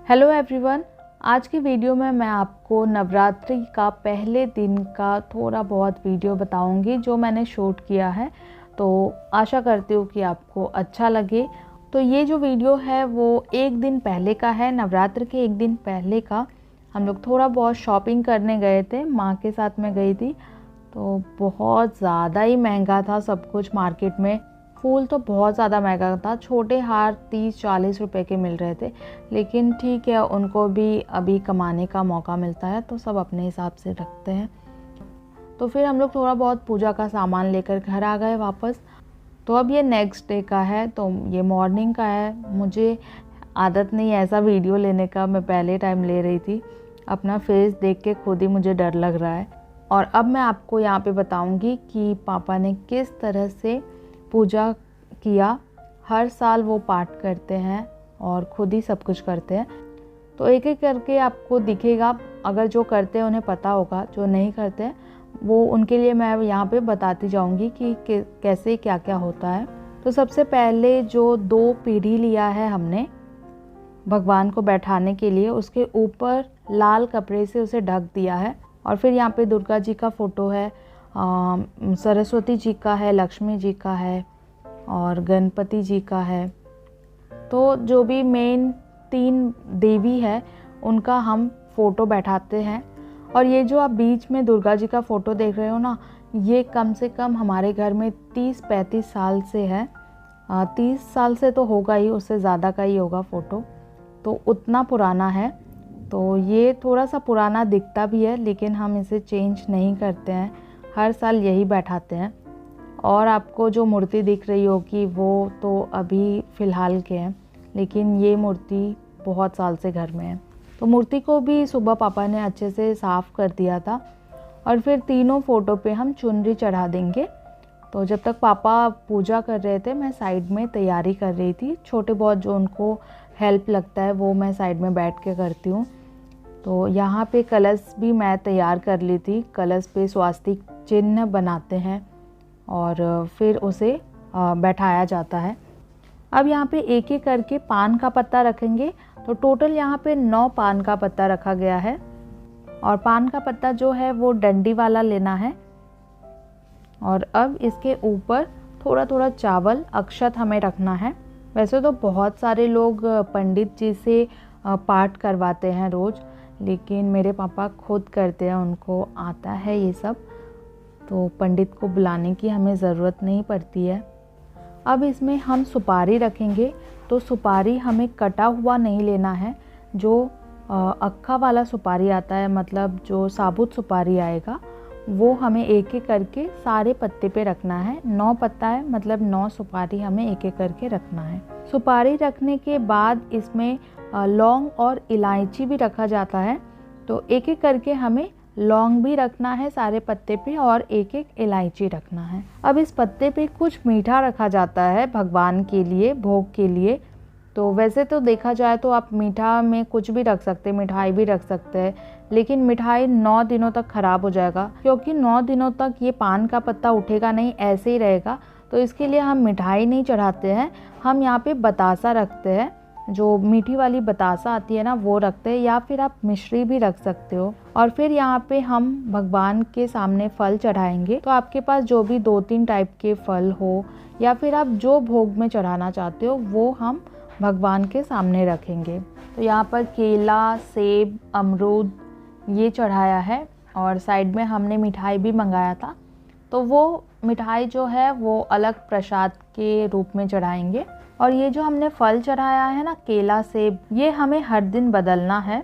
Hello everyone, आज की video में मैं आपको नवरात्रि का पहले दिन का थोड़ा बहुत वीडियो बताऊंगी जो मैंने शूट किया है। तो आशा करती हूँ कि आपको अच्छा लगे। तो ये जो वीडियो है वो एक दिन पहले का है, नवरात्र के एक दिन पहले का। हम लोग थोड़ा बहुत शॉपिंग करने गए थे, माँ के साथ में गई थी। तो बहुत ज़्यादा ही महंगा था सब कुछ मार्केट में। फूल तो बहुत ज़्यादा महंगा था, छोटे हार 30-40 रुपए के मिल रहे थे। लेकिन ठीक है, उनको भी अभी कमाने का मौका मिलता है तो सब अपने हिसाब से रखते हैं। तो फिर हम लोग थोड़ा बहुत पूजा का सामान लेकर घर आ गए वापस। तो अब ये नेक्स्ट डे का है, तो ये मॉर्निंग का है। मुझे आदत नहीं ऐसा वीडियो लेने का, मैं पहले टाइम ले रही थी। अपना फेस देख के खुद ही मुझे डर लग रहा है। और अब मैं आपको यहाँ पे बताऊँगी कि पापा ने किस तरह से पूजा किया। हर साल वो पाठ करते हैं और खुद ही सब कुछ करते हैं। तो एक एक करके आपको दिखेगा, अगर जो करते हैं उन्हें पता होगा, जो नहीं करते हैं वो उनके लिए मैं यहाँ पे बताती जाऊँगी कि कैसे क्या क्या होता है। तो सबसे पहले जो 2 पीढ़ी लिया है हमने भगवान को बैठाने के लिए, उसके ऊपर लाल कपड़े से उसे ढक दिया है। और फिर यहाँ पे दुर्गा जी का फ़ोटो है, सरस्वती जी का है, लक्ष्मी जी का है और गणपति जी का है। तो जो भी मेन 3 देवी है उनका हम फ़ोटो बैठाते हैं। और ये जो आप बीच में दुर्गा जी का फ़ोटो देख रहे हो ना, ये कम से कम हमारे घर में 30-35 साल से है। 30 साल से तो होगा ही, उससे ज़्यादा का ही होगा फ़ोटो। तो उतना पुराना है। तो ये थोड़ा सा पुराना दिखता भी है, लेकिन हम इसे चेंज नहीं करते हैं, हर साल यही बैठाते हैं। और आपको जो मूर्ति दिख रही होगी वो तो अभी फ़िलहाल के हैं, लेकिन ये मूर्ति बहुत साल से घर में है। तो मूर्ति को भी सुबह पापा ने अच्छे से साफ़ कर दिया था। और फिर तीनों फ़ोटो पे हम चुनरी चढ़ा देंगे। तो जब तक पापा पूजा कर रहे थे, मैं साइड में तैयारी कर रही थी। छोटे बहुत जो उनको हेल्प लगता है वो मैं साइड में बैठ के करती हूँ। तो यहाँ पे कलश भी मैं तैयार कर ली थी। कलश पे स्वास्तिक चिन्ह बनाते हैं और फिर उसे बैठाया जाता है। अब यहाँ पे एक एक करके पान का पत्ता रखेंगे। तो टोटल यहाँ पे 9 पान का पत्ता रखा गया है। और पान का पत्ता जो है वो डंडी वाला लेना है। और अब इसके ऊपर थोड़ा थोड़ा चावल अक्षत हमें रखना है। वैसे तो बहुत सारे लोग पंडित जी से पाठ करवाते हैं रोज़, लेकिन मेरे पापा खुद करते हैं, उनको आता है ये सब। तो पंडित को बुलाने की हमें ज़रूरत नहीं पड़ती है। अब इसमें हम सुपारी रखेंगे। तो सुपारी हमें कटा हुआ नहीं लेना है। जो अक्खा वाला सुपारी आता है, मतलब जो साबुत सुपारी आएगा, वो हमें एक एक करके सारे पत्ते पे रखना है। 9 पत्ता है, मतलब 9 सुपारी हमें एक एक करके रखना है। सुपारी रखने के बाद इसमें लौंग और इलायची भी रखा जाता है। तो एक एक करके हमें लौंग भी रखना है सारे पत्ते पे और एक एक इलायची रखना है। अब इस पत्ते पे कुछ मीठा रखा जाता है भगवान के लिए, भोग के लिए। तो वैसे तो देखा जाए तो आप मीठा में कुछ भी रख सकते हैं, मिठाई भी रख सकते हैं, लेकिन मिठाई 9 दिनों तक ख़राब हो जाएगा, क्योंकि 9 दिनों तक ये पान का पत्ता उठेगा नहीं, ऐसे ही रहेगा। तो इसके लिए हम मिठाई नहीं चढ़ाते हैं। हम यहाँ पे बतासा रखते हैं, जो मीठी वाली बतासा आती है ना, वो रखते हैं, या फिर आप मिश्री भी रख सकते हो। और फिर यहाँ पे हम भगवान के सामने फल चढ़ाएंगे। तो आपके पास जो भी 2-3 टाइप के फल हो, या फिर आप जो भोग में चढ़ाना चाहते हो वो हम भगवान के सामने रखेंगे। तो यहाँ पर केला, सेब, अमरूद ये चढ़ाया है। और साइड में हमने मिठाई भी मंगाया था, तो वो मिठाई जो है वो अलग प्रसाद के रूप में चढ़ाएंगे। और ये जो हमने फल चढ़ाया है ना, केला, सेब, ये हमें हर दिन बदलना है।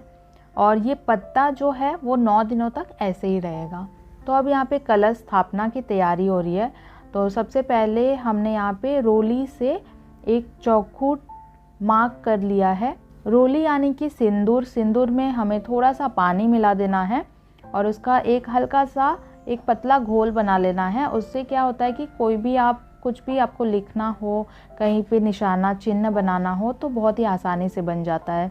और ये पत्ता जो है वो 9 दिनों तक ऐसे ही रहेगा। तो अब यहाँ पे कलश स्थापना की तैयारी हो रही है। तो सबसे पहले हमने यहाँ पे रोली से एक चौखुट मार्क कर लिया है। रोली यानी कि सिंदूर। सिंदूर में हमें थोड़ा सा पानी मिला देना है और उसका एक हल्का सा एक पतला घोल बना लेना है। उससे क्या होता है कि कोई भी आप कुछ भी आपको लिखना हो, कहीं पे निशाना चिन्ह बनाना हो, तो बहुत ही आसानी से बन जाता है।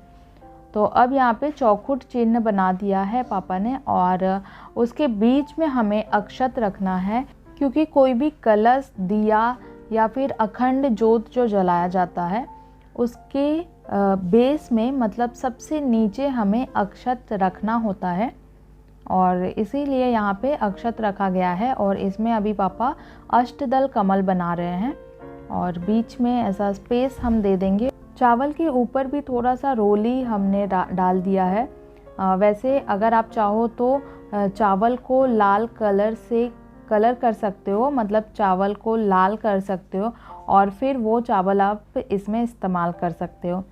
तो अब यहाँ पे चौखुट चिन्ह बना दिया है पापा ने। और उसके बीच में हमें अक्षत रखना है, क्योंकि कोई भी कलश, दिया या फिर अखंड जोत जो जलाया जाता है, उसके बेस में मतलब सबसे नीचे हमें अक्षत रखना होता है और इसीलिए यहाँ पे अक्षत रखा गया है। और इसमें अभी पापा अष्टदल कमल बना रहे हैं और बीच में ऐसा स्पेस हम दे देंगे। चावल के ऊपर भी थोड़ा सा रोली हमने डाल दिया है। वैसे अगर आप चाहो तो चावल को लाल कलर से कलर कर सकते हो, मतलब चावल को लाल कर सकते हो और फिर वो चावल आप इसमें इस्तेमाल कर सकते हो,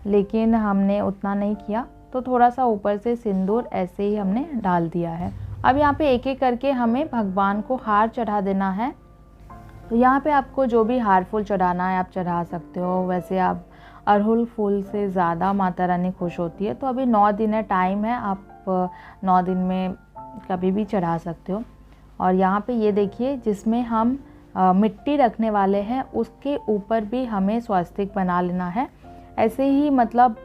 लेकिन हमने उतना नहीं किया तो थोड़ा सा ऊपर से सिंदूर ऐसे ही हमने डाल दिया है। अब यहाँ पे एक एक करके हमें भगवान को हार चढ़ा देना है। तो यहाँ पे आपको जो भी हार फूल चढ़ाना है आप चढ़ा सकते हो। वैसे आप अड़हुल फूल से ज़्यादा माता रानी खुश होती है, तो अभी 9 दिन है, टाइम है, आप 9 दिन में कभी भी चढ़ा सकते हो। और यहाँ पे ये देखिए जिसमें हम मिट्टी रखने वाले हैं उसके ऊपर भी हमें स्वस्तिक बना लेना है। ऐसे ही मतलब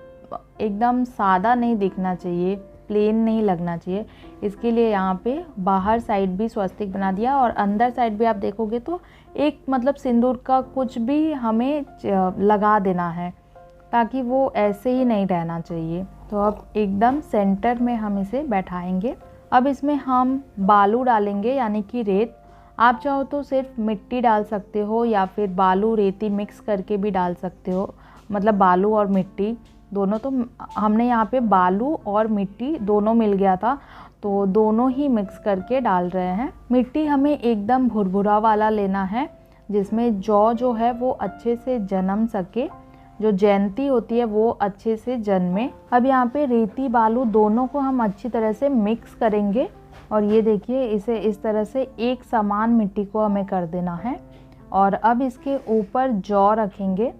एकदम सादा नहीं दिखना चाहिए, प्लेन नहीं लगना चाहिए, इसके लिए यहाँ पे बाहर साइड भी स्वस्तिक बना दिया और अंदर साइड भी आप देखोगे तो एक मतलब सिंदूर का कुछ भी हमें लगा देना है ताकि वो ऐसे ही नहीं रहना चाहिए। तो अब एकदम सेंटर में हम इसे बैठाएंगे। अब इसमें हम बालू डालेंगे यानी कि रेत। आप चाहो तो सिर्फ मिट्टी डाल सकते हो या फिर बालू रेती मिक्स करके भी डाल सकते हो, मतलब बालू और मिट्टी दोनों। तो हमने यहाँ पे बालू और मिट्टी दोनों मिल गया था तो दोनों ही मिक्स करके डाल रहे हैं। मिट्टी हमें एकदम भुरभुरा वाला लेना है जिसमें जौ जो है वो अच्छे से जन्म सके, जो जयंती होती है वो अच्छे से जन्मे। अब यहाँ पे रेती बालू दोनों को हम अच्छी तरह से मिक्स करेंगे और ये देखिए इसे इस तरह से एक समान मिट्टी को हमें कर देना है। और अब इसके ऊपर जौ रखेंगे।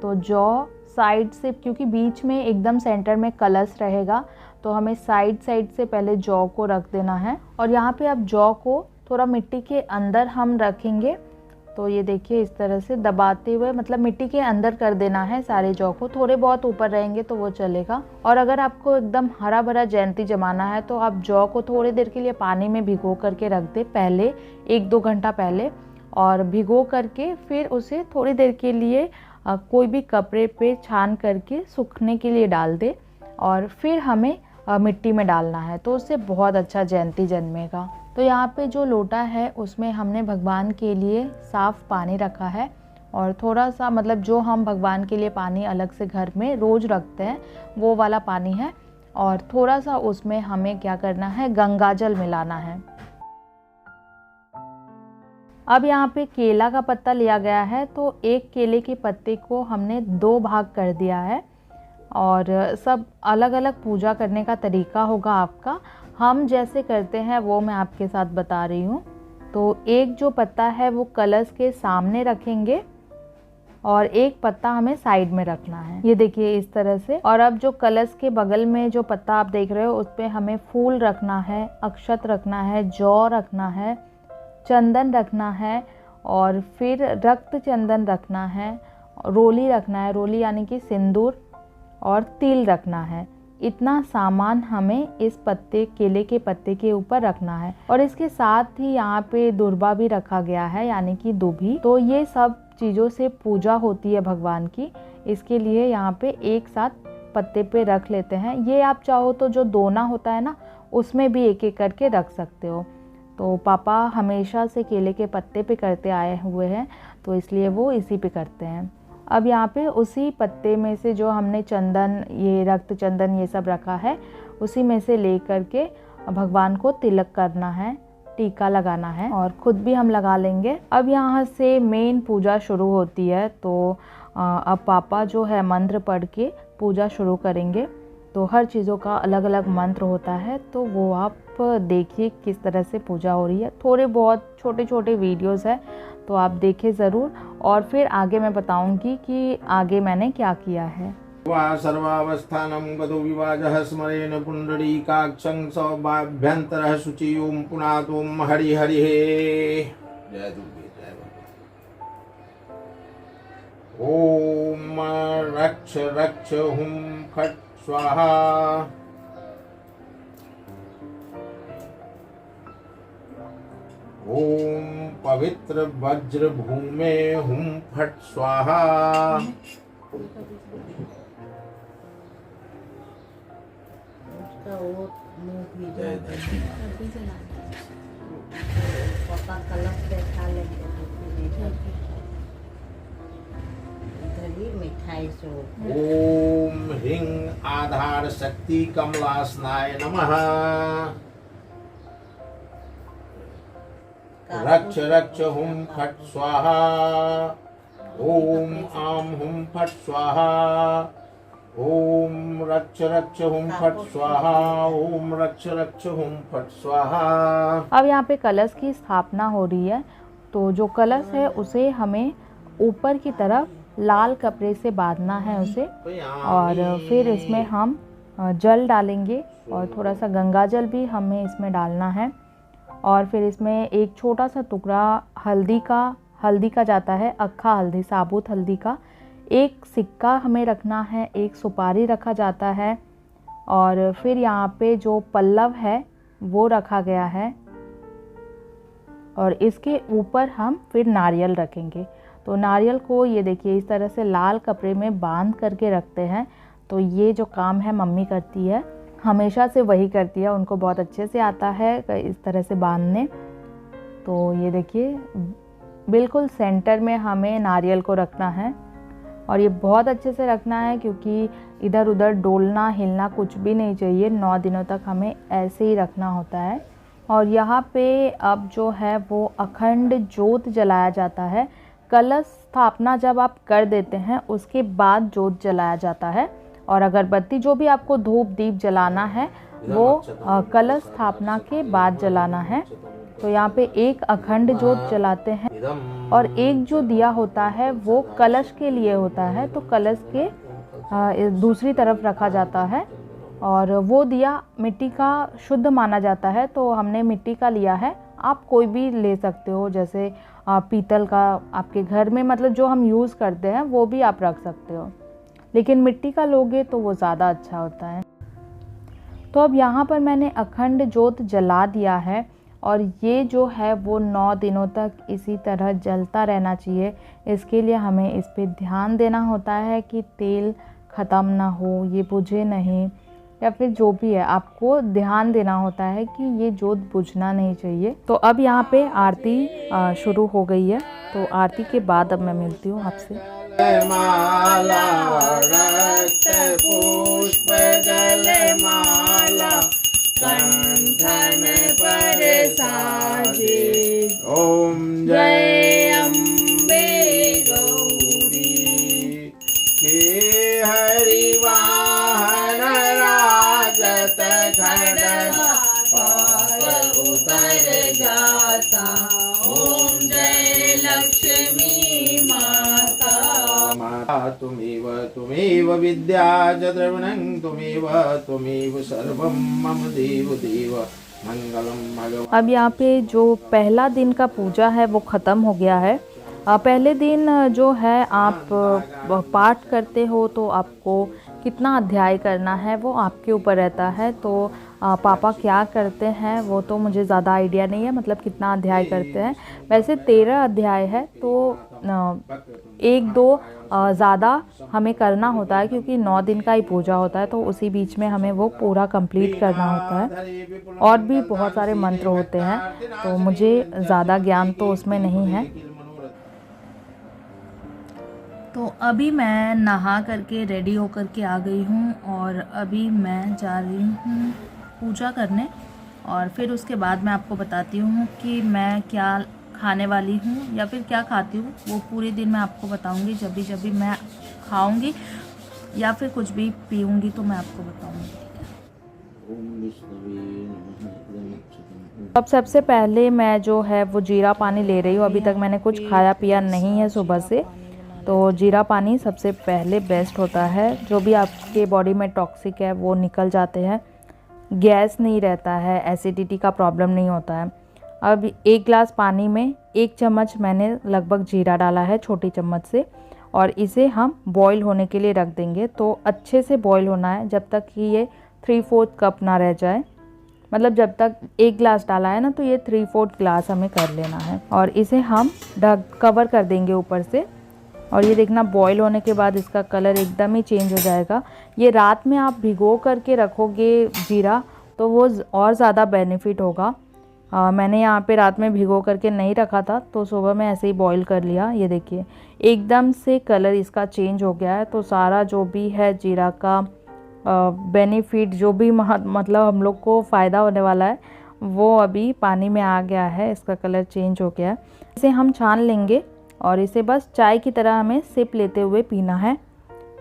तो जौ साइड से, क्योंकि बीच में एकदम सेंटर में कलश रहेगा तो हमें साइड साइड से पहले जौ को रख देना है। और यहाँ पे अब जौ को थोड़ा मिट्टी के अंदर हम रखेंगे। तो ये देखिए इस तरह से दबाते हुए मतलब मिट्टी के अंदर कर देना है सारे जौ को। थोड़े बहुत ऊपर रहेंगे तो वो चलेगा। और अगर आपको एकदम हरा भरा जयंती जमाना है तो आप जौ को थोड़ी देर के लिए पानी में भिगो करके रख दे, पहले 1-2 घंटा पहले, और भिगो करके फिर उसे थोड़ी देर के लिए कोई भी कपड़े पे छान करके सूखने के लिए डाल दे और फिर हमें मिट्टी में डालना है, तो उससे बहुत अच्छा जयंती जन्मेगा। तो यहाँ पे जो लोटा है उसमें हमने भगवान के लिए साफ़ पानी रखा है और थोड़ा सा मतलब जो हम भगवान के लिए पानी अलग से घर में रोज़ रखते हैं वो वाला पानी है। और थोड़ा सा उसमें हमें क्या करना है, गंगा जल मिलाना है। अब यहाँ पे केला का पत्ता लिया गया है तो एक केले के पत्ते को हमने 2 भाग कर दिया है। और सब अलग अलग पूजा करने का तरीका होगा आपका, हम जैसे करते हैं वो मैं आपके साथ बता रही हूँ। तो एक जो पत्ता है वो कलश के सामने रखेंगे और एक पत्ता हमें साइड में रखना है, ये देखिए इस तरह से। और अब जो कलश के बगल में जो पत्ता आप देख रहे हो उस पर हमें फूल रखना है, अक्षत रखना है, जौ रखना है, चंदन रखना है और फिर रक्त चंदन रखना है, रोली रखना है, रोली यानी कि सिंदूर, और तिल रखना है। इतना सामान हमें इस पत्ते, केले के पत्ते के ऊपर रखना है। और इसके साथ ही यहाँ पे दुर्बा भी रखा गया है यानी कि दुभी। तो ये सब चीज़ों से पूजा होती है भगवान की, इसके लिए यहाँ पे एक साथ पत्ते पे रख लेते हैं। ये आप चाहो तो जो दोना होता है ना उसमें भी एक एक करके रख सकते हो। तो पापा हमेशा से केले के पत्ते पे करते आए हुए हैं तो इसलिए वो इसी पे करते हैं। अब यहाँ पे उसी पत्ते में से जो हमने चंदन, ये रक्त चंदन ये सब रखा है, उसी में से ले करके भगवान को तिलक करना है, टीका लगाना है और ख़ुद भी हम लगा लेंगे। अब यहाँ से मेन पूजा शुरू होती है। तो अब पापा जो है मंत्र पढ़ के पूजा शुरू करेंगे। तो हर चीज़ों का अलग अलग मंत्र होता है, तो वो आप देखिए किस तरह से पूजा हो रही है। थोड़े बहुत छोटे छोटे वीडियोस है तो आप देखें ज़रूर, और फिर आगे मैं बताऊंगी कि आगे मैंने क्या किया है। वा सर्वावस्थानं गतो विवाजः स्मरेण पुंडरीकाक्षं सौभाभ्यन्तरः शुचि ओम पुनातोम हरि हरि। जय दुर्गे जय भगवती। ओम रक्ष रक्ष हुम फट स्वाहा। ओम पवित्र वज्र भूमे हुम फट स्वाहा। का वो मुंह भी जय धरती पापा कलश बैठा लेंगे इधर ही मिठाई सो ओम ह्रीं आधार शक्ति कमलासनाय नमः। रक्ष रक्ष हुम फट स्वाहा। ओम आम हुम फट स्वाहा। ओम रक्ष रक्ष हुम फट स्वाहा। ओम रक्ष रक्ष हुम फट स्वाहा। अब यहाँ पे कलश की स्थापना हो रही है, तो जो कलश है उसे हमें ऊपर की तरफ लाल कपड़े से बांधना है उसे, और फिर इसमें हम जल डालेंगे और थोड़ा सा गंगा जल भी हमें इसमें डालना है। और फिर इसमें एक छोटा सा टुकड़ा हल्दी का जाता है, अक्खा हल्दी, साबुत हल्दी का। एक सिक्का हमें रखना है, एक सुपारी रखा जाता है, और फिर यहाँ पे जो पल्लव है वो रखा गया है, और इसके ऊपर हम फिर नारियल रखेंगे। तो नारियल को ये देखिए इस तरह से लाल कपड़े में बांध करके रखते हैं। तो ये जो काम है मम्मी करती है, हमेशा से वही करती है, उनको बहुत अच्छे से आता है इस तरह से बांधने। तो ये देखिए बिल्कुल सेंटर में हमें नारियल को रखना है, और ये बहुत अच्छे से रखना है क्योंकि इधर उधर डोलना हिलना कुछ भी नहीं चाहिए। 9 दिनों तक हमें ऐसे ही रखना होता है। और यहाँ पे अब जो है वो अखंड ज्योत जलाया जाता है। कलश स्थापना जब आप कर देते हैं उसके बाद ज्योत जलाया जाता है, और अगरबत्ती जो भी आपको धूप दीप जलाना है वो कलश स्थापना के बाद जलाना है। तो यहाँ पे एक अखंड ज्योत जलाते हैं, और एक जो दिया होता है वो कलश के लिए होता है, तो कलश के दूसरी तरफ रखा जाता है, और वो दिया मिट्टी का शुद्ध माना जाता है। तो हमने मिट्टी का लिया है, आप कोई भी ले सकते हो, जैसे पीतल का आपके घर में मतलब जो हम यूज़ करते हैं वो भी आप रख सकते हो, लेकिन मिट्टी का लोगे तो वो ज़्यादा अच्छा होता है। तो अब यहाँ पर मैंने अखंड ज्योत जला दिया है, और ये जो है वो 9 दिनों तक इसी तरह जलता रहना चाहिए। इसके लिए हमें इस पे ध्यान देना होता है कि तेल ख़त्म ना हो, ये बुझे नहीं, या फिर जो भी है आपको ध्यान देना होता है कि ये ज्योत बुझना नहीं चाहिए। तो अब यहाँ पे आरती शुरू हो गई है, तो आरती के बाद अब मैं मिलती हूँ आपसे। माला रक्त पुष्प जलमाला कंठन पर साजे। ओम जय अम्बे गौरी के हरिवाहन राजत खड्ग पार उतर जाता। ओम जय लक्ष्मी माता तुमेव विद्या च द्रविणं तुमेव सर्वं मम देव देव मंगलम भगवान। अब यहाँ पे जो पहला दिन का पूजा है वो ख़त्म हो गया है। पहले दिन जो है आप पाठ करते हो तो आपको कितना अध्याय करना है वो आपके ऊपर रहता है। तो पापा क्या करते हैं वो तो मुझे ज़्यादा आइडिया नहीं है, मतलब कितना अध्याय करते हैं। वैसे 13 अध्याय है, तो 1-2 ज़्यादा हमें करना होता है क्योंकि 9 दिन का ही पूजा होता है, तो उसी बीच में हमें वो पूरा कंप्लीट करना होता है। और भी बहुत सारे मंत्र होते हैं, तो मुझे ज़्यादा ज्ञान तो उसमें नहीं है। तो अभी मैं नहा करके रेडी होकर के आ गई हूँ, और अभी मैं जा रही हूँ पूजा करने, और फिर उसके बाद मैं आपको बताती हूँ कि मैं क्या खाने वाली हूँ या फिर क्या खाती हूँ। वो पूरे दिन मैं आपको बताऊँगी, जब भी मैं खाऊँगी या फिर कुछ भी पीऊँगी तो मैं आपको बताऊँगी। अब सबसे पहले मैं जो है वो जीरा पानी ले रही हूँ। अभी तक मैंने कुछ खाया पिया नहीं है सुबह से, तो जीरा पानी सबसे पहले बेस्ट होता है। जो भी आपके बॉडी में टॉक्सिक है वो निकल जाते हैं, गैस नहीं रहता है, एसिडिटी का प्रॉब्लम नहीं होता है। अब 1 गिलास पानी में 1 चम्मच मैंने लगभग जीरा डाला है, छोटी चम्मच से, और इसे हम बॉईल होने के लिए रख देंगे। तो अच्छे से बॉईल होना है जब तक कि ये 3/4 कप ना रह जाए, मतलब जब तक 1 गिलास डाला है ना तो ये 3/4 गिलास हमें कर लेना है। और इसे हम कवर कर देंगे ऊपर से और ये देखना बॉईल होने के बाद इसका कलर एकदम ही चेंज हो जाएगा। ये रात में आप भिगो करके रखोगे जीरा तो वो और ज़्यादा बेनिफिट होगा। मैंने यहाँ पे रात में भिगो करके नहीं रखा था तो सुबह में ऐसे ही बॉईल कर लिया। ये देखिए एकदम से कलर इसका चेंज हो गया है। तो सारा जो भी है जीरा का बेनिफिट, जो भी मतलब हम लोग को फ़ायदा होने वाला है वो अभी पानी में आ गया है। इसका कलर चेंज हो गया है। इसे हम छान लेंगे और इसे बस चाय की तरह हमें सिप लेते हुए पीना है।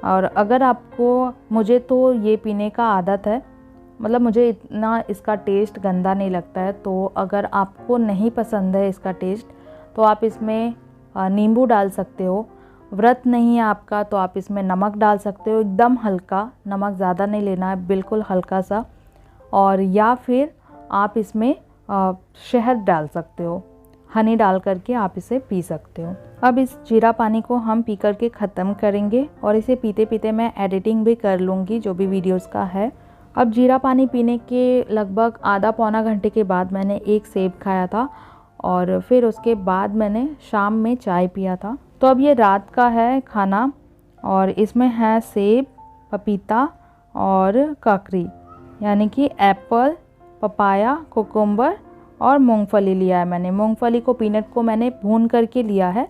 और अगर आपको, मुझे तो ये पीने का आदत है, मतलब मुझे इतना इसका टेस्ट गंदा नहीं लगता है। तो अगर आपको नहीं पसंद है इसका टेस्ट तो आप इसमें नींबू डाल सकते हो। व्रत नहीं है आपका तो आप इसमें नमक डाल सकते हो, एकदम हल्का, नमक ज़्यादा नहीं लेना है, बिल्कुल हल्का सा। और या फिर आप इसमें शहद डाल सकते हो, हनी डाल करके आप इसे पी सकते हो। अब इस जीरा पानी को हम पी करके ख़त्म करेंगे और इसे पीते पीते मैं एडिटिंग भी कर लूँगी जो भी वीडियोस का है। अब जीरा पानी पीने के लगभग आधा पौना घंटे के बाद मैंने एक सेब खाया था और फिर उसके बाद मैंने शाम में चाय पिया था। तो अब ये रात का है खाना और इसमें है सेब, पपीता और ककड़ी, यानी कि एप्पल, पपाया, कुकुम्बर और मूंगफली लिया है मैंने। मूंगफली को, पीनट को मैंने भून करके लिया है।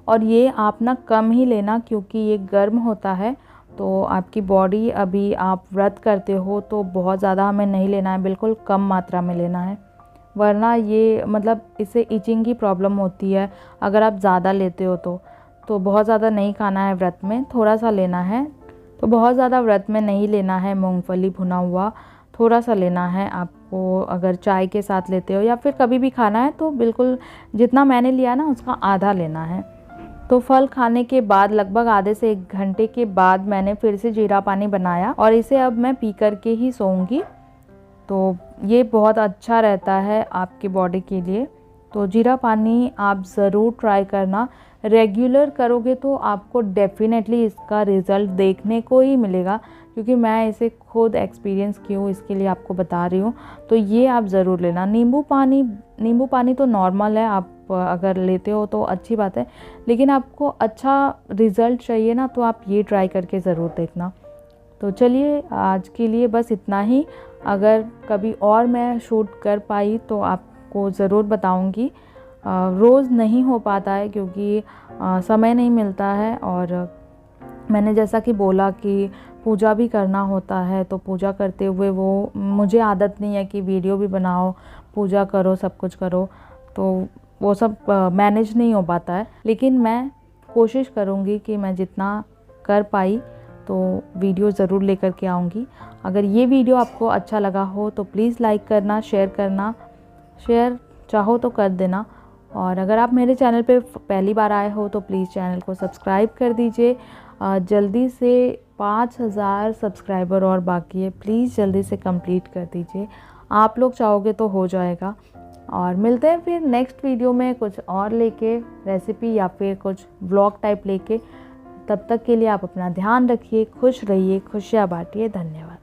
और ये आप ना कम ही लेना क्योंकि ये गर्म होता है। तो आपकी बॉडी, अभी आप व्रत करते हो तो बहुत ज़्यादा हमें नहीं लेना है, बिल्कुल कम मात्रा में लेना है, वरना ये मतलब इससे इचिंग की प्रॉब्लम होती है अगर आप ज़्यादा लेते हो तो बहुत ज़्यादा नहीं खाना है व्रत में, थोड़ा सा लेना है। तो बहुत ज़्यादा व्रत में नहीं लेना है मूंगफली भुना हुआ, थोड़ा सा लेना है आपको। अगर चाय के साथ लेते हो या फिर कभी भी खाना है तो बिल्कुल जितना मैंने लिया ना उसका आधा लेना है। तो फल खाने के बाद लगभग आधे से 1 घंटे के बाद मैंने फिर से जीरा पानी बनाया और इसे अब मैं पी करके ही सोऊंगी। तो ये बहुत अच्छा रहता है आपकी बॉडी के लिए। तो जीरा पानी आप ज़रूर ट्राई करना, रेगुलर करोगे तो आपको डेफिनेटली इसका रिज़ल्ट देखने को ही मिलेगा, क्योंकि मैं इसे खुद एक्सपीरियंस की हूँ, इसके लिए आपको बता रही हूँ। तो ये आप ज़रूर लेना। नींबू पानी तो नॉर्मल है, आप अगर लेते हो तो अच्छी बात है, लेकिन आपको अच्छा रिज़ल्ट चाहिए ना तो आप ये ट्राई करके ज़रूर देखना। तो चलिए आज के लिए बस इतना ही। अगर कभी और मैं शूट कर पाई तो आपको ज़रूर बताऊंगी। रोज़ नहीं हो पाता है क्योंकि समय नहीं मिलता है, और मैंने जैसा कि बोला कि पूजा भी करना होता है, तो पूजा करते हुए वो मुझे आदत नहीं है कि वीडियो भी बनाओ, पूजा करो, सब कुछ करो, तो वो सब मैनेज नहीं हो पाता है। लेकिन मैं कोशिश करूँगी कि मैं जितना कर पाई तो वीडियो ज़रूर लेकर के आऊँगी। अगर ये वीडियो आपको अच्छा लगा हो तो प्लीज़ लाइक करना, शेयर चाहो तो कर देना। और अगर आप मेरे चैनल पे पहली बार आए हो तो प्लीज़ चैनल को सब्सक्राइब कर दीजिए। जल्दी से 5000 सब्सक्राइबर और बाकी है, प्लीज़ जल्दी से कंप्लीट कर दीजिए। आप लोग चाहोगे तो हो जाएगा। और मिलते हैं फिर नेक्स्ट वीडियो में कुछ और लेके, रेसिपी या फिर कुछ व्लॉग टाइप लेके। तब तक के लिए आप अपना ध्यान रखिए, खुश रहिए, खुशियाँ बांटिए। धन्यवाद।